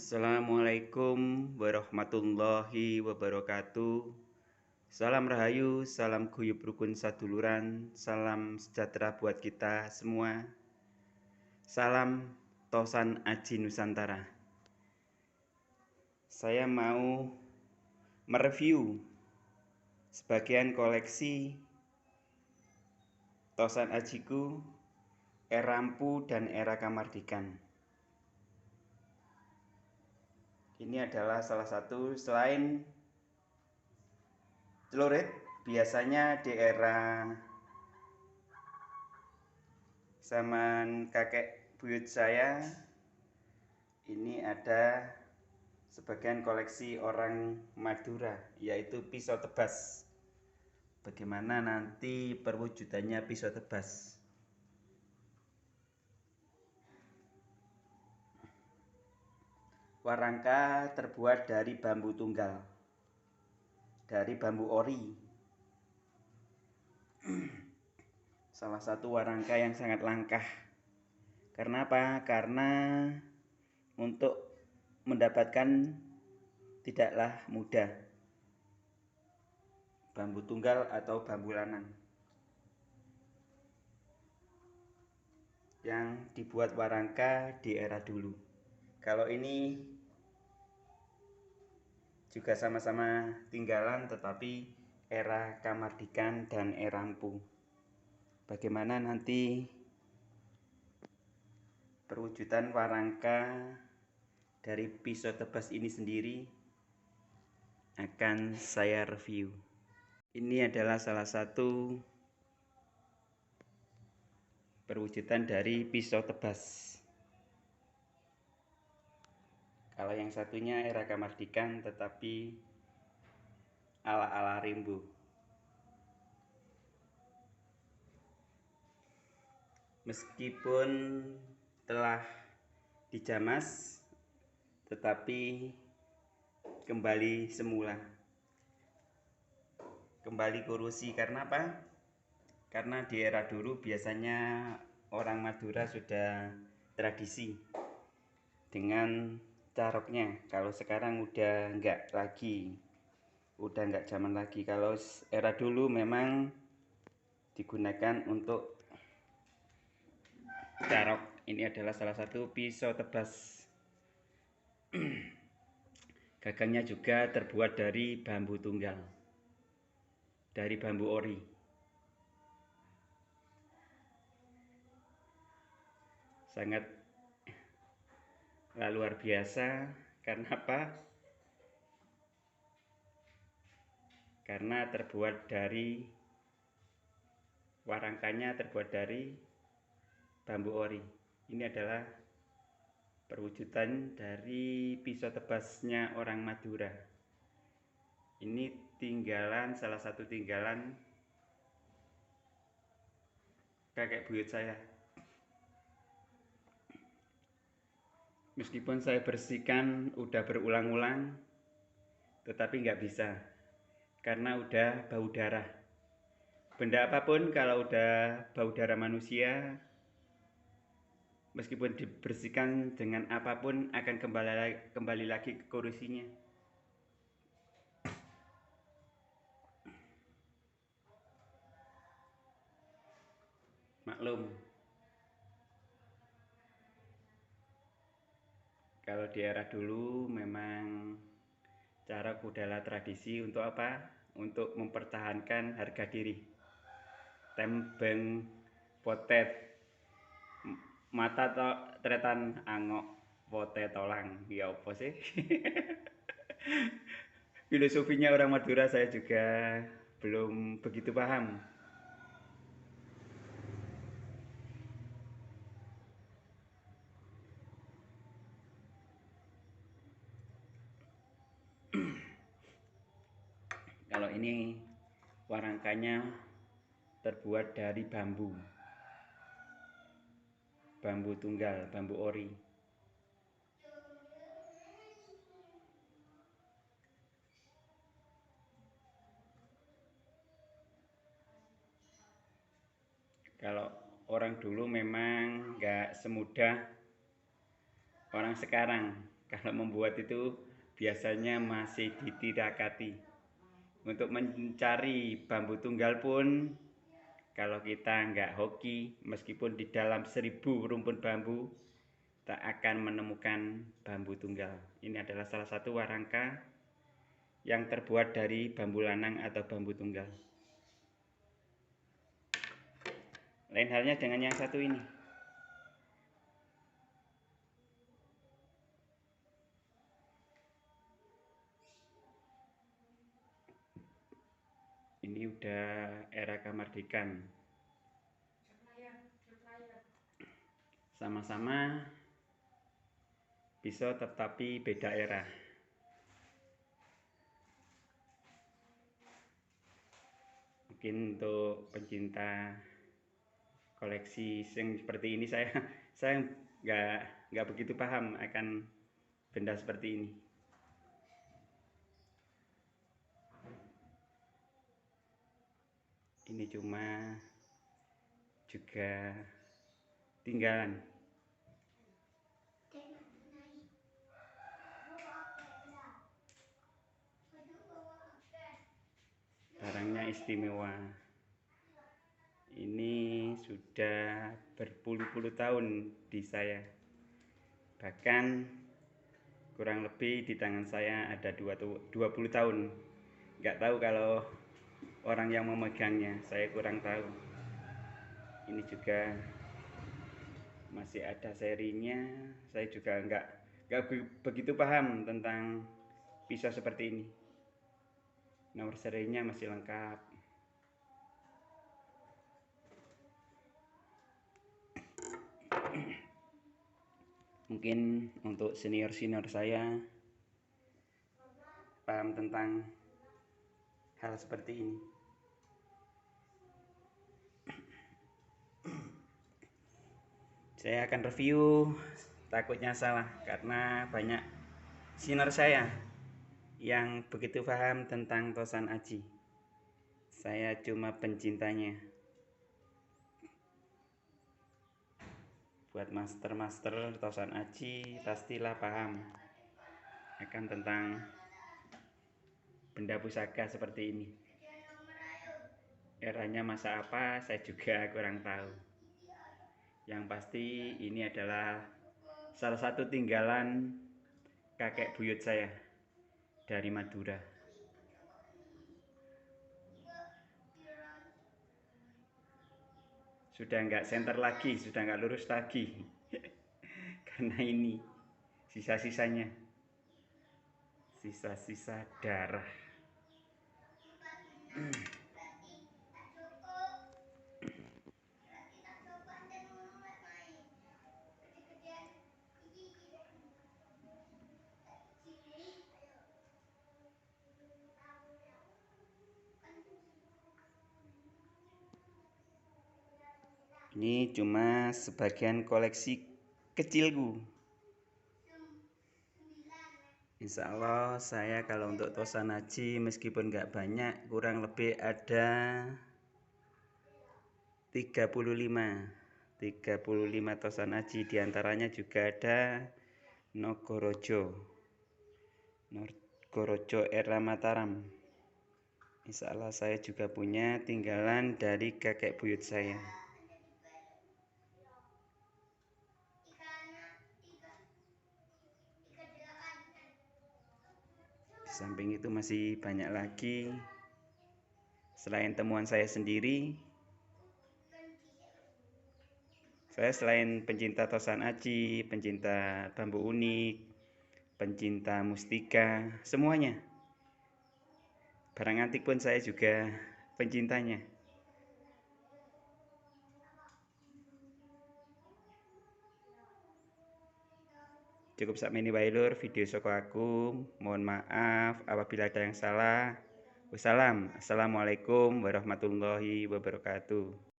Assalamualaikum warahmatullahi wabarakatuh. Salam rahayu, salam guyub rukun saduluran, salam sejahtera buat kita semua. Salam Tosan Aji Nusantara. Saya mau mereview sebagian koleksi Tosan Ajiku era Empu dan era Kamardikan. Ini adalah salah satu selain celurit, biasanya di era zaman kakek buyut saya ini ada sebagian koleksi orang Madura, yaitu pisau tebas. Bagaimana nanti perwujudannya pisau tebas? Warangka terbuat dari bambu tunggal, dari bambu ori. Salah satu warangka yang sangat langka. Karena apa? Karena untuk mendapatkan tidaklah mudah bambu tunggal atau bambu lanang yang dibuat warangka di era dulu. Kalau ini juga sama-sama tinggalan, tetapi era Kamardikan dan era Empu. Bagaimana nanti perwujudan warangka dari pisau tebas ini sendiri akan saya review. Ini adalah salah satu perwujudan dari pisau tebas. Kalau yang satunya era Kamardikan, tetapi ala-ala Rimbo. Meskipun telah dijamas, tetapi kembali semula, kembali korosi. Karena apa? Karena di era dulu biasanya orang Madura sudah tradisi dengan caroknya. Kalau sekarang udah enggak lagi, udah enggak zaman lagi. Kalau era dulu memang digunakan untuk carok. Ini adalah salah satu pisau tebas. Gagangnya juga terbuat dari bambu tunggal, dari bambu ori. Sangat luar biasa. Karena apa? Karena terbuat dari warangkanya terbuat dari bambu ori. Ini adalah perwujudan dari pisau tebasnya orang Madura. Ini tinggalan, salah satu tinggalan kakek buyut saya. Meskipun saya bersihkan udah berulang-ulang, tetapi nggak bisa karena udah bau darah. Benda apapun kalau udah bau darah manusia, meskipun dibersihkan dengan apapun akan kembali lagi ke kondisinya. Maklum, kalau di era dulu memang cara budaya tradisi untuk apa? Untuk mempertahankan harga diri. Tembeng potet mata to tretan angok potet tolang, ya apa sih? Filosofinya orang Madura saya juga belum begitu paham. Kalau ini warangkanya terbuat dari bambu tunggal, bambu ori. Kalau orang dulu memang nggak semudah orang sekarang Kalau membuat itu biasanya masih ditirakati. Untuk mencari bambu tunggal pun, kalau kita nggak hoki, meskipun di dalam 1000 rumpun bambu, tak akan menemukan bambu tunggal. Ini adalah salah satu warangka yang terbuat dari bambu lanang atau bambu tunggal. Lain halnya dengan yang satu ini. Ini udah era kemerdekaan. Sama-sama pisau tetapi beda era. Mungkin untuk pencinta koleksi yang seperti ini saya nggak begitu paham akan benda seperti ini. Ini cuma juga tinggalan. Barangnya istimewa. Ini sudah berpuluh-puluh tahun di saya. Bahkan kurang lebih di tangan saya ada 20 tahun. Nggak tahu kalau orang yang memegangnya, saya kurang tahu. Ini juga masih ada serinya. Saya juga nggak begitu paham tentang pisau seperti ini. Nomor serinya masih lengkap. Mungkin untuk senior-senior saya paham tentang hal seperti ini. Saya akan review, takutnya salah karena banyak senior saya yang begitu paham tentang Tosan Aji. Saya cuma pencintanya. Buat master-master Tosan Aji pastilah paham akan tentang benda pusaka seperti ini. Eranya masa apa saya juga kurang tahu. Yang pasti ini adalah salah satu tinggalan kakek buyut saya dari Madura. Sudah nggak senter lagi, sudah nggak lurus lagi. Karena ini sisa-sisanya, sisa-sisa darah. Ini cuma sebagian koleksi kecilku. Insya Allah saya kalau untuk Tosan Aji meskipun nggak banyak, kurang lebih ada 35 Tosan Aji, diantaranya juga ada Nogorojo era Mataram. Insya Allah saya juga punya tinggalan dari kakek buyut saya. Di samping itu masih banyak lagi. Selain temuan saya sendiri, saya selain pencinta Tosan Aji, pencinta bambu unik, pencinta mustika, semuanya. Barang antik pun saya juga pencintanya. Cukup sakmene wae lur video saka aku. Mohon maaf apabila ada yang salah. Wassalamualaikum warahmatullahi wabarakatuh.